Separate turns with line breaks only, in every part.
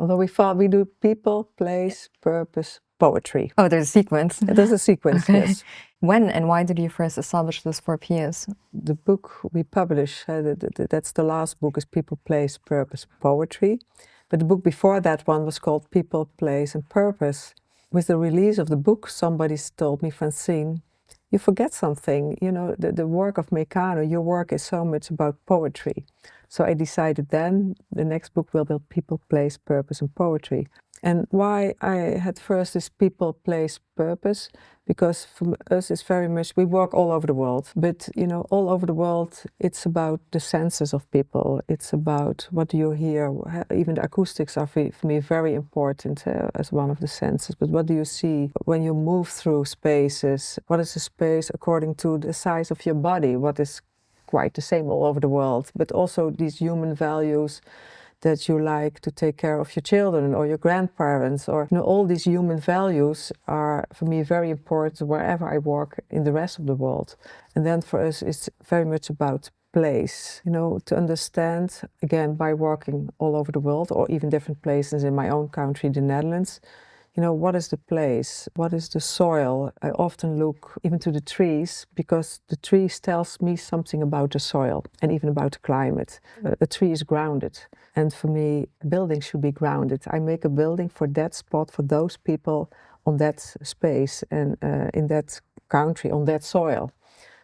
Although we thought we do people, place, purpose, poetry.
Oh, there's a sequence.
There's a sequence,
Okay.
yes.
When and why did you first establish this 4 Ps?
The book we publish, that's the last book, is People, Place, Purpose, Poetry. But the book before that one was called People, Place and Purpose. With the release of the book, somebody told me, Francine, you forget something. You know, the work of Mecanoo, your work is so much about poetry. So I decided then the next book will be People, Place, Purpose and Poetry. And why I had first this people, place, purpose, because for us it's very much, we work all over the world, but you know, all over the world it's about the senses of people. It's about what do you hear, even the acoustics are for me very important as one of the senses. But what do you see when you move through spaces? What is the space according to the size of your body? What is quite the same all over the world, but also these human values that you like to take care of your children or your grandparents, or you know, all these human values are for me very important wherever I work in the rest of the world. And then for us it's very much about place, you know, to understand, again, by working all over the world or even different places in my own country, the Netherlands, you know, what is the place? What is the soil? I often look even to the trees because the trees tells me something about the soil and even about the climate. A tree is grounded. And for me, a building should be grounded. I make a building for that spot, for those people on that space and in that country, on that soil.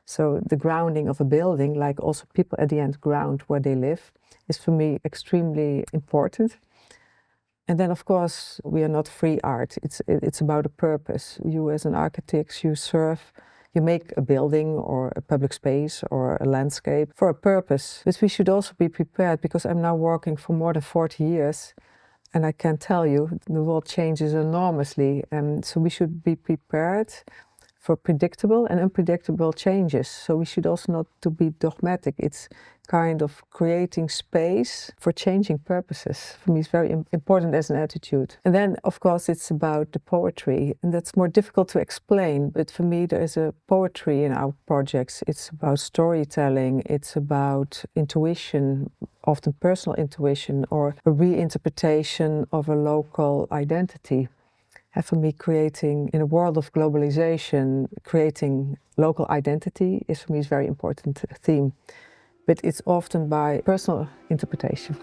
So the grounding of a building, like also people at the end ground where they live, is for me extremely important. And then, of course, we are not free art. It's about a purpose. You, as an architect, you make a building or a public space or a landscape for a purpose. But we should also be prepared, because I'm now working for more than 40 years, and I can tell you the world changes enormously. And so we should be prepared for predictable and unpredictable changes. So we should also not to be dogmatic. It's kind of creating space for changing purposes. For me, it's very important as an attitude. And then, of course, it's about the poetry, and that's more difficult to explain. But for me, there is a poetry in our projects. It's about storytelling. It's about intuition, often personal intuition, or a reinterpretation of a local identity. And for me, creating, in a world of globalization, creating local identity is for me a very important theme. But it's often by personal interpretation.